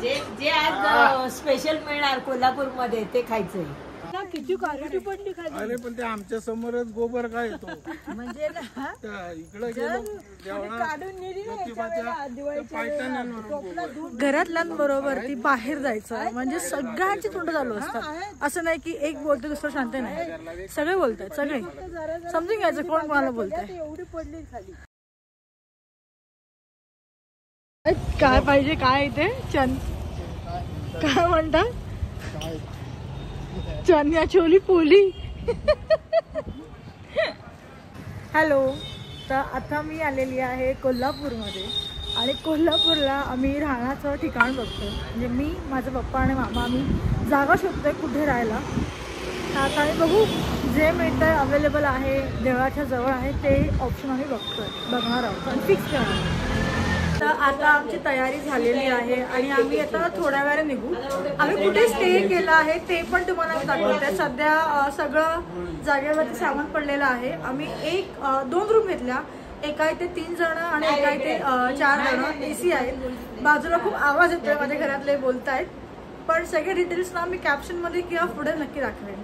जे आज स्पेशल मिळणार कोल्हापूर मध्ये ते खायचंय. किती क्वालिटी पडली खाली. अरे पण ते आमच्या समोरच गोबर काय येतो म्हणजे इकडे गेलो घरातल्यांबरोबर ती बाहेर जायचं म्हणजे सगळ्यांची तोंड चालू असतात. असं नाही की एक बोलतो दुसरं शांत नाही, सगळे बोलतात. सगळे समजून घ्यायचं कोण कोणाला बोलतंय. एवढी पडली खाली. काय पाहिजे काय इथे काय म्हणतात चन्या चोली पोली. हॅलो, तर आता मी आलेली आहे कोल्हापूरमध्ये आणि कोल्हापूरला आम्ही राहण्याचं ठिकाण बघतो. म्हणजे मी माझा पप्पा आणि मामा आम्ही जागा शोधतोय कुठे राहायला. तर आता आम्ही बघू जे मिळतं आहे अवेलेबल आहे देवळाच्या जवळ आहे ते ऑप्शन आम्ही बघणार आहोत आणि फिक्स करणार. तर आता आमची तयारी झालेली आहे आणि आम्ही आता थोड्या वेळाने निघू. आम्ही कुठे स्टे केला आहे ते पण तुम्हाला दाखवते. सध्या सगळं जागेवरती सामान पडलेलं आहे. आम्ही 2 रूम घेतल्या. एका इथे 3 जण आणि एका इथे 4 जण. AC आहेत. बाजूला खूप आवाज येतोय, माझ्या घरातले बोलतायत. पण सगळे डिटेल्स ना मी कॅप्शनमध्ये किंवा पुढे नक्की दाखवेन.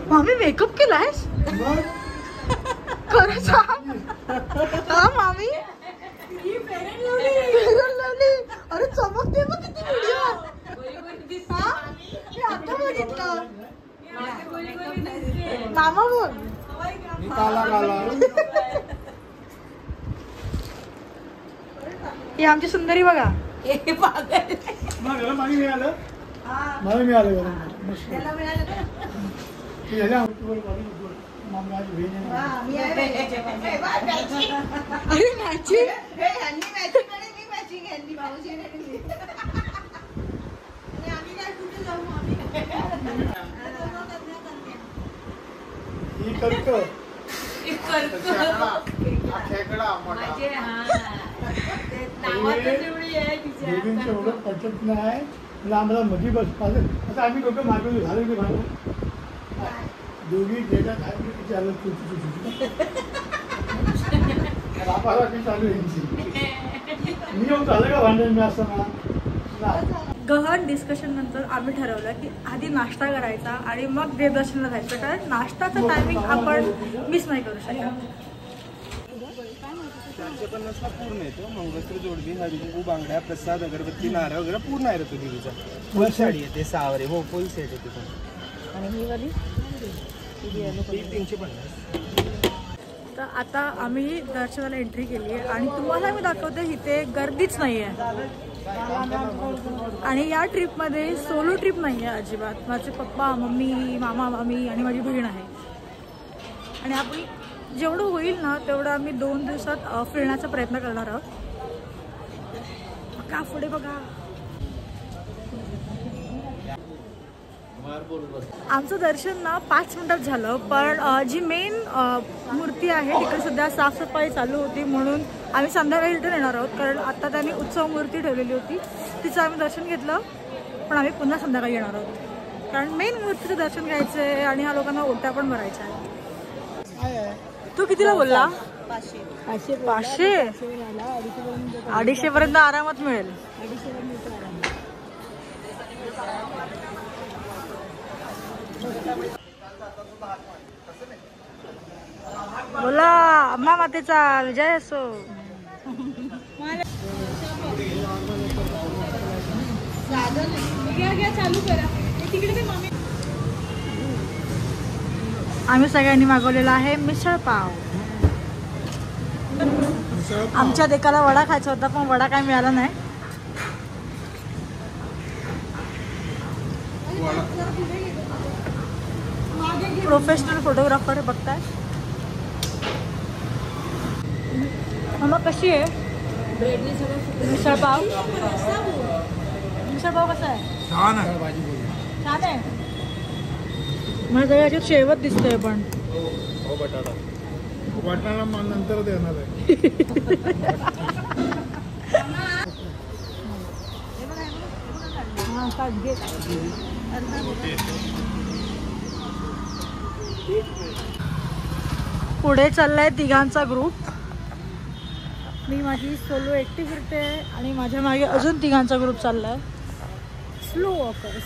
मामी मेकअप केलायस खरंच? हा मामी अरे चमकते मग किती व्हिडिओ. मी आता बघितलं. मामा बघ ही आमची सुंदरी बघा. मला मिळालं अरे मॅचिंग एवढं पटत नाही. आम्हाला मधी बस आता आम्ही दोघं मागवली झालं की भांडण दोघी गेल्यात आहे तिची हालत चालू मी येऊन झालं का भांडण मी असताना. गहन डिस्कशन नंतर आम्ही ठरवलं की आधी नाश्ता करायचा आणि मग देवदर्शनाला जायचं. कारण नाश्ताचा टायमिंग आपण मिस नाही करू शकत. 450ला पूर्ण येतो. मंगळसूत्र, जोडवी, हळदी कुंकू, बांगड्या, प्रसाद, अगरबत्ती, नारळ वगैरे पूर्ण आहे तो देवीचा. फुल साडी येते 6 वारी. हो फुल सेट येते पण. आणि ही वाली 350. तर आता आम्ही दर्शनाला एंट्री केली आहे आणि तुम्हाला मी दाखवते इथे गर्दीच नाही आहे. आणि या ट्रिपमध्ये सोलो ट्रिप नाही आहे अजिबात. माझे पप्पा, मम्मी, मामा, मामी आणि माझी बहीण आहे. आणि आपण जेवढं होईल ना तेवढं आम्ही 2 दिवसात फिरण्याचा प्रयत्न करणार आहोत. का पुढे बघा. आमचं दर्शन ना 5 मिनिटात झालं. पण जी मेन मूर्ती आहे तिकडे सध्या साफसफाई चालू होती म्हणून आम्ही संध्याकाळी रिटर्न येणार आहोत. कारण आता त्यांनी उत्सव मूर्ती ठेवलेली होती तिचं आम्ही दर्शन घेतलं. पण आम्ही पुन्हा संध्याकाळी येणार आहोत कारण मेन मूर्तीचं दर्शन घ्यायचं आहे आणि ह्या लोकांना ओट्या पण भरायच्या आहे. तू कितीला बोलला? 500 250 पर्यंत आरामात मिळेल. बोला अम्मा मातेचा विजय असो. आम्ही सगळ्यांनी मागवलेला आहे मिसळ पाव. आमच्या देखाला वडा खायचा होता पण वडा काय मिळाला नाही. प्रोफेशनल फोटोग्राफर बघताय. मग कशी आहे मिसळ पाव? मिसळ पाव कसा आहे? छान आहे. मला तर याच्यात शेवट दिसतोय पण वाटाणा नंतर देणार आहे. पुढे चाललाय तिघांचा ग्रुप. मी माझी सोलो एकटी फिरते आणि माझ्या मागे अजून तिघांचा ग्रुप चाललाय. स्लो वॉकर्स,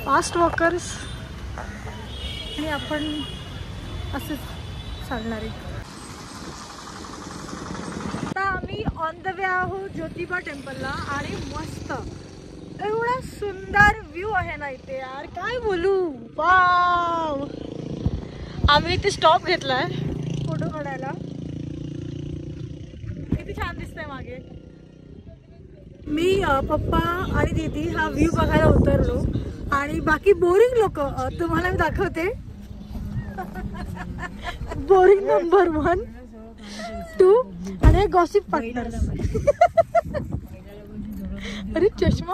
फास्ट वॉकर्स आणि आपण असेच चालणारे. आता आम्ही ऑन द वे आहोत ज्योतिबा टेम्पलला आणि मस्त एवढा सुंदर व्ह्यू आहे ना इथे यार, काय बोलू. वाव, आम्ही इथे स्टॉप घेतलाय फोटो काढायला. किती छान दिसतंय मागे. मी पप्पा आणि दीदी हा व्ह्यू बघायला उतरलो आणि बाकी बोरिंग लोक तुम्हाला मी दाखवते. बोरिंग नंबर 1, 2 आणि गॉसिप पार्टनर्स. अरे चष्मा.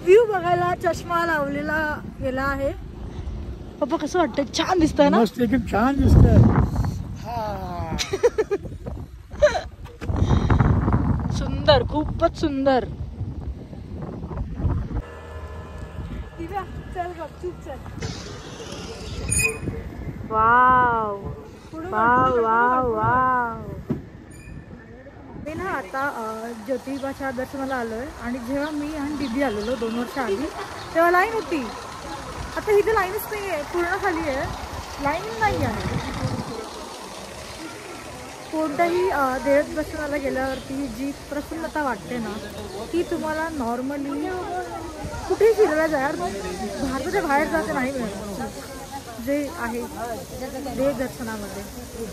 व्ह्यू बघायला चष्मा लावलेला गेला आहे. पप्पा कसं वाटतंय? छान दिसतंय ना? मस्त, एकदम छान दिसतंय. सुंदर, खूपच सुंदर. चल गपचूप चल. Wow wow wow wow. मी ना आता ज्योतिबाच्या दर्शनाला आलोय आणि जेव्हा मी आणि दीदी आलेलो 2 वर्ष आधी तेव्हा लाईन होती. आता इथे लाईनच नाही आहे, पूर्ण खाली आहे, लाईन नाही आहे. कोणत्याही देव दर्शनाला गेल्यावरती जी प्रसन्नता वाटते ना ती तुम्हाला नॉर्मली कुठेही फिरायला जाणार भारताच्या बाहेर जाते नाही मिळत जे आहे देव दर्शनामध्ये.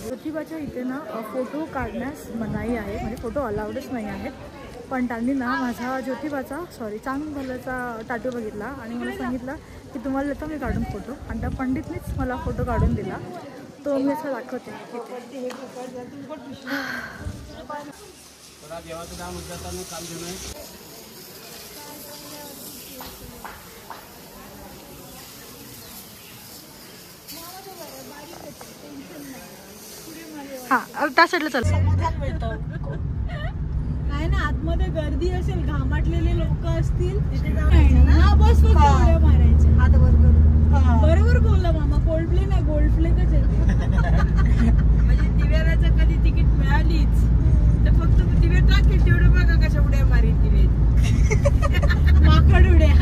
ज्योतिबाच्या इथे ना फोटो काढण्यास मनाई आहे, म्हणजे फोटो अलाउडच नाही आहेत. पण त्यांनी ना माझा ज्योतिबाचा चांगभल्याचा टाटू बघितला आणि मला सांगितलं की तुम्हाला येतो मी काढून फोटो. आणि त्या पंडितनीच मला फोटो काढून दिला. तो मी असं दाखवते. हा त्या साईडला चल. समाधान मिळतं काय ना, आतमध्ये गर्दी असेल, घामाटलेले लोक असतील तिथे जाऊन बस मारायचे हात बरोबर. बरोबर बोलला मामा. कोल्ड प्ले नाही, गोल्ड फ्लेकच येते. म्हणजे दिव्याचं कधी तिकीट मिळालीच तर फक्त दिवे टाकेल तेवढं बघा कशा उड्या मारीत दिवे. माकड उड्या.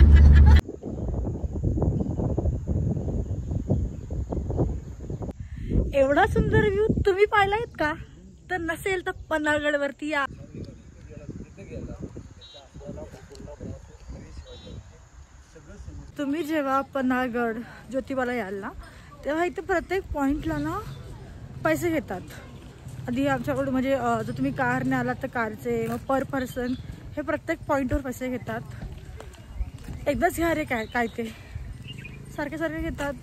एवढा सुंदर व्ह्यू तुम्ही पाहिलायत का? तर नसेल तर पन्हाळगड वरती या. तुम्ही जेव्हा पन्हाळगड ज्योतिबाला याल ना तेव्हा इथे प्रत्येक पॉइंटला ना पैसे घेतात. आधी आमच्याकडून म्हणजे जर तुम्ही कारने आलात तर कारचे, मग पर पर्सन हे प्रत्येक पॉइंटवर पैसे घेतात. एकदाच घ्या रे काय ते सारखे सारखे घेतात.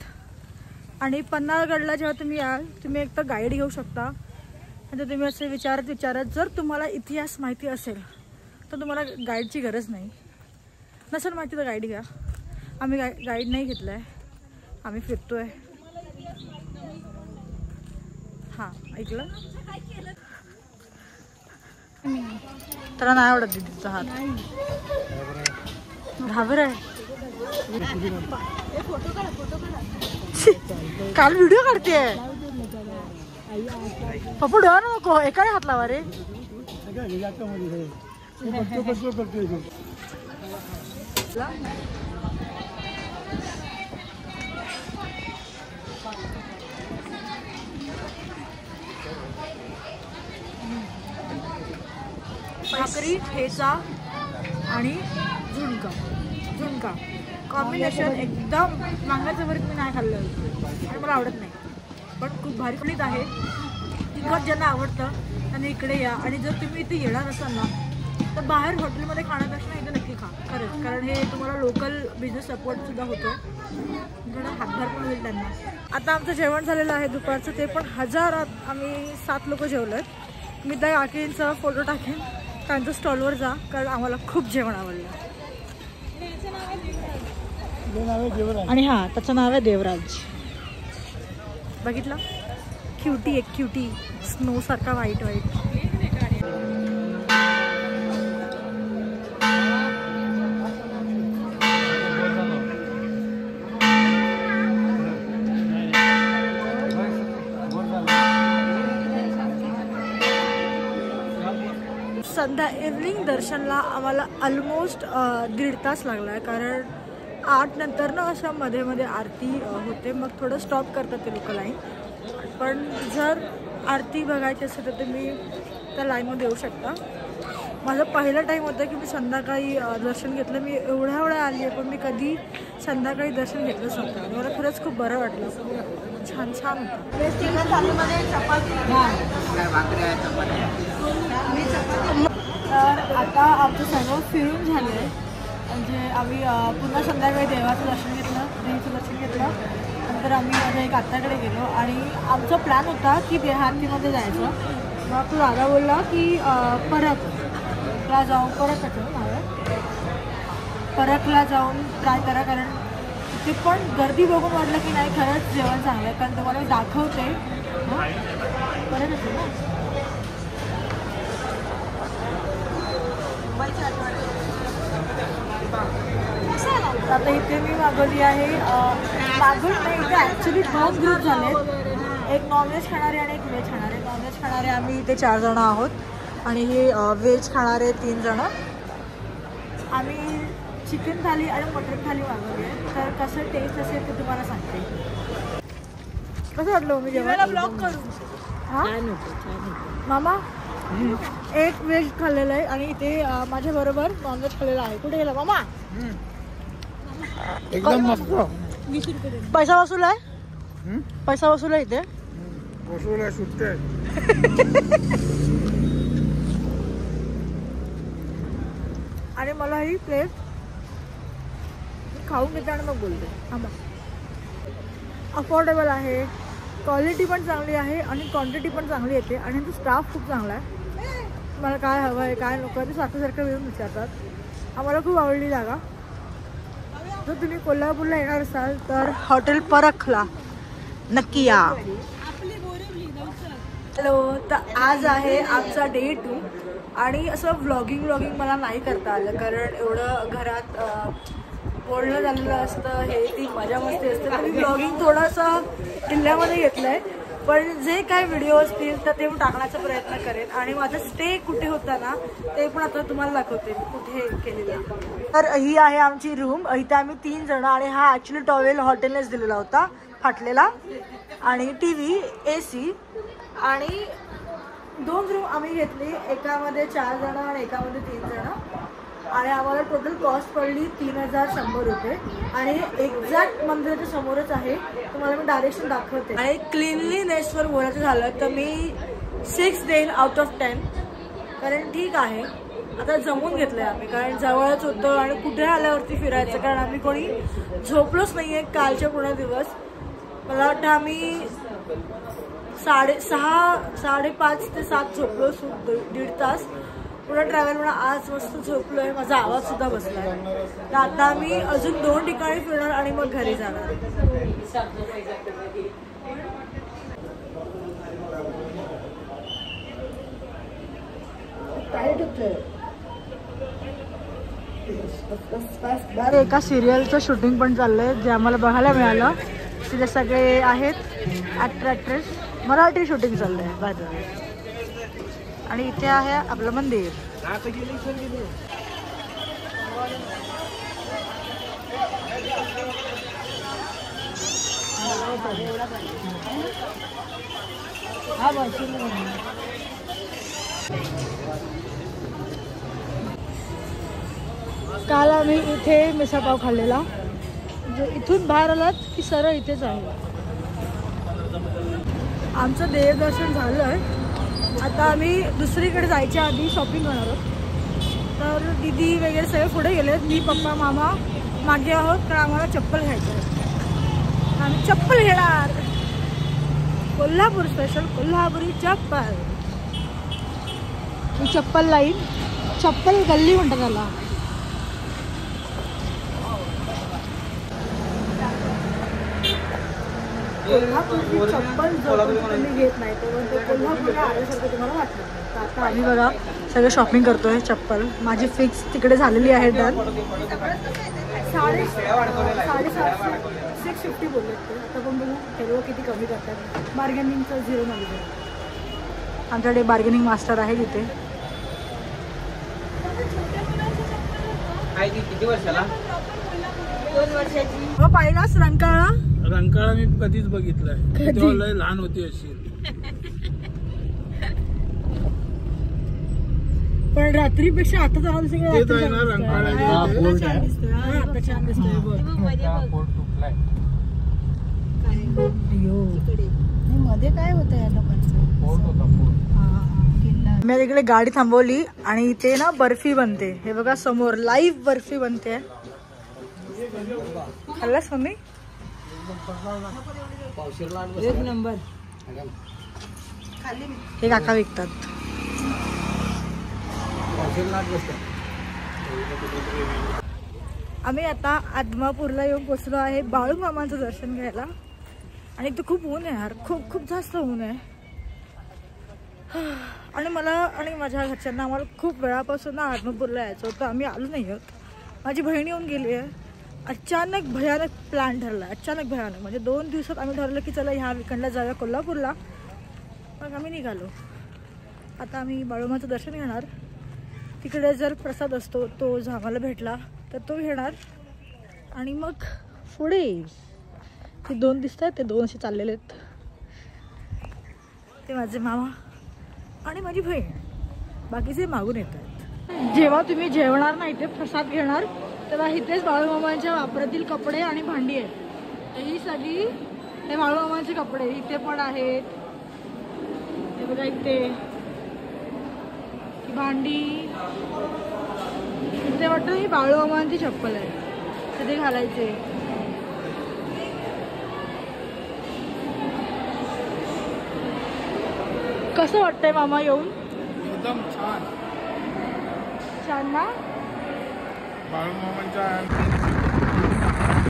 आणि पन्हाळगडला जेव्हा तुम्ही याल तुम्ही एक तर गाईड घेऊ शकता. म्हणजे तुम्ही असे विचारत जर तुम्हाला इतिहास माहिती असेल तर तुम्हाला गाईडची गरज नाही. नसेल माहिती तर गाईड घ्या. आम्ही गाईड नाही घेतला आहे, आम्ही फिरतोय. हां ऐकलं. त्याला नाही आवडत दीदीचा हात. घाबर आहे. काल व्हिडिओ काढते पप्पू. डोळा नको, एकाने हात लावा रे. भाकरी, ठेचा आणि झुणका कॉम्बिनेशन एकदम मांगाच्या वरीत मी नाही खाल्लं आणि मला आवडत नाही. पण खूप भारी पणीत आहे. तिखट ज्यांना आवडतं त्यांनी इकडे या. आणि जर तुम्ही इथे येणार असाल ना तर बाहेर हॉटेलमध्ये खाण्यापेक्षा इथे नक्की खा खरंच. कारण हे तुम्हाला लोकल बिझनेस सपोर्टसुद्धा होतो. थोडा हातभार पण होईल त्यांना. आता आमचं जेवण झालेलं आहे दुपारचं, ते पण हजारात. आम्ही 7 लोक जेवलो आहेत. मी त्या काकींचा फोटो टाकेन त्यांच्या स्टॉलवर जा, कारण आम्हाला खूप जेवण आवडलं. आणि हां त्याचं नाव आहे देवराज. बघितलं क्युटी, एक क्युटी स्नो सारखा व्हाईट व्हाईट. इव्हनिंग दर्शनला आम्हाला ऑलमोस्ट 1.5 तास लागला आहे, कारण 8 नंतर ना अशा मध्ये मध्ये आरती होते, मग थोडं स्टॉप करतात ते लोक लाईन. पण जर आरती बघायची असेल तर तुम्ही त्या लाईनमध्ये येऊ शकता. माझा पहिला टाईम होता की मी संध्याकाळी दर्शन घेतलं. मी एवढ्या वेळा आली आहे पण मी कधी संध्याकाळी दर्शन घेतलंच नव्हतं. मला खरंच खूप बरं वाटलं, छान छान होतं. तर आता आमचं सगळं फिरून झालं आहे, म्हणजे आम्ही पुन्हा संध्याकाळी देवाचं दर्शन घेतलं, देवीचं दर्शन घेतलं. नंतर आम्ही माझ्या एक आत्याकडे गेलो आणि आमचा प्लॅन होता की देहातीमध्ये जायचं. मग तो दादा बोलला की परकला जाऊन परकला जाऊन ट्राय करा, कारण ते पण गर्दी बघून वाटलं की नाही खरंच जेवण चांगलं आहे. कारण तुम्हाला मी दाखवते. परत असेल ना आता इथे मी मागवली आहे. मागवली नाही, इथे ॲक्च्युली 2 ग्रुप झाले आहेत, एक नॉनव्हेज खाणारे आणि एक व्हेज खाणारे. नॉनव्हेज खाणारे आम्ही इथे 4 जण आहोत आणि हे व्हेज खाणारे 3 जण. आम्ही चिकन थाली आणि मटन थाली मागवली आहे. तर कसं टेस्ट असेल ते तुम्हाला सांगते. कसं वाटलं मी जेव्हा ब्लॉग करू? हां मामा एक व्हेज खाल्लेलं आहे आणि इथे माझ्याबरोबर नॉनव्हेज खाल्लेलं आहे. कुठे गेला मामा? एकदम मस्त. 20 रुपये पैसा वसूल आहे. पैसा वसूल आहे इथे. वसूल आहे, सुट्टे. आणि मला ही प्लेट खाऊन घेते आणि मग बोलते. आंबा अफोर्डेबल आहे, क्वालिटी पण चांगली आहे आणि क्वांटिटी पण चांगली येते आणि तो स्टाफ खूप चांगला आहे. मला काय हवं आहे काय नको ते सारखं मिळून विचारतात. आम्हाला खूप आवडली जागा. जर तुम्ही कोल्हापूरला येणार असाल तर हॉटेल परखला नक्की या. हॅलो, तर आज आहे आमचा डे 2 आणि असं व्लॉगिंग मला नाही करता आलं, कारण एवढं घरात बोलणं झालेलं असतं, हे ती मजा मस्ती असते. तर मी व्लॉगिंग थोडंसं किल्ल्यामध्ये घेतलं आहे, पण जे काय व्हिडिओ असतील तर ते मी टाकण्याचा प्रयत्न करेन. आणि माझा स्टे कुठे होता ना ते पण आता तुम्हाला दाखवते कुठे केलेलं. तर ही आहे आमची रूम. इथे आम्ही 3 जण आणि हा ॲक्च्युली टॉवेल हॉटेलनेच दिलेला होता फाटलेला, आणि TV AC आणि 2 रूम आम्ही घेतली. एकामध्ये 4 जण आणि एकामध्ये 3 जण आणि आम्हाला टोटल कॉस्ट पडली 3100 रुपये. आणि एक्झॅक्ट मंदिराच्या समोरच आहे, तुम्हाला मी डायरेक्शन दाखवते. आणि क्लिनलीनेसवर बोलायचं झालं तर मी 6 देईन आउट ऑफ 10, कारण ठीक आहे. आता जमून घेतलं आहे आम्ही, कारण जवळच होतं आणि कुठे आल्यावरती फिरायचं, कारण आम्ही कोणी झोपलोच नाही आहे कालच्या पूर्ण दिवस. मला वाटतं आम्ही 6:30 5 ते 7 झोपलो, 1.5 तास पुढे ट्रॅव्हल. म्हणून आज मस्त झोपलो आहे, माझा आवाज सुद्धा बसला आहे. तर आता आम्ही अजून 2 ठिकाणी फिरणार आणि मग घरी जाणार. एका सिरियलचं शूटिंग पण चाललंय जे आम्हाला बघायला मिळालं. तिथे सगळे आहेत ॲक्टर ॲक्ट्रेस. मराठी शूटिंग चाललंय बाजूला. आणि इथे आहे आपलं मंदिर. काल आम्ही इथे मिसळपाव खाल्लेला. म्हणजे इथून बाहेर आलात की सरळ इथेच आहे. आमचं देवदर्शन झालं आहे. आता आम्ही दुसरीकडे जायच्या आधी शॉपिंग करणार आहोत. तर दीदी वगैरे सगळे पुढे गेले, मी पप्पा मामा मागे आहोत, कारण आम्हाला चप्पल घ्यायचं आहे. आम्ही चप्पल घेणार. कोल्हापूर स्पेशल कोल्हापुरी चप्पल. मी चप्पल लाईन, चप्पल गल्ली म्हणतात त्याला. कोल्हापूरची चप्पल तुम्ही घेत नाही तर कोल्हापूरला आल्यासारखं तुम्हाला वाटलं. तर आता आम्ही बघा सगळं शॉपिंग करतोय. चप्पल माझी फिक्स तिकडे झालेली आहे डन. 650 बोलले ते. आता पण बघू हे किती कमी करतात. बार्गेनिंगचं 0 मध्ये. आमच्याकडे बार्गेनिंग मास्टर आहे तिथे. किती वर्षाला? 2 वर्षाची. मग पाहिलास रंकाळा? रंकाळा मी कधीच बघितलाय, तेव्हा लय लहान होती अशी. पण रात्रीपेक्षा आता तर सगळं तेच आहे ना रंकाळा. छान दिसतोय. आता छान दिसतोय बघ. मध्ये काय होतं या लोकांचं? मी तिकडे गाडी थांबवली आणि इथे ना बर्फी बनते. हे बघा समोर लाईव्ह बर्फी बनते. खाल्लास मम्मी? 1 नंबर. हे काका विकतात. आम्ही आता आदमापूरला येऊन पोचलो आहे बाळू मामांचं दर्शन घ्यायला. आणि इथे खूप ऊन आहे यार, खूप खूप जास्त ऊन आहे. आणि मला आणि माझ्या घरच्यांना आम्हाला खूप वेळापासून ना आदमापूरला यायचं होतं. आम्ही आलो नाही आहोत. माझी बहीण येऊन गेली आहे. अचानक भयानक प्लॅन ठरला, अचानक भयानक. म्हणजे 2 दिवसात आम्ही ठरवलं की चला ह्या विकेंडला जाऊया कोल्हापूरला. मग आम्ही निघालो. आता आम्ही बाळूमाचं दर्शन घेणार. तिकडे जर प्रसाद असतो तो जर आम्हाला भेटला तर तो घेणार. आणि मग पुढे ते 2 दिसत आहेत, ते 2 असे चाललेले आहेत. ते माझे मामा आणि माझी बहीण, बाकीचे मागून येत आहेत. जेव्हा तुम्ही जेवणार नाही ते प्रसाद घेणार तेव्हा इथेच बाळूमामांच्या वापरातील कपडे आणि भांडी आहेत. ही सगळी हे बाळूमामांचे कपडे इथे पण आहेत. हे बघा इथे भांडी. इथे वाटतं ही बाळूमामांची चप्पल आहे, तिथे घालायचे. कसं वाटतंय मामा येऊन? एकदम छान. छान ना? बाळूमामांच्या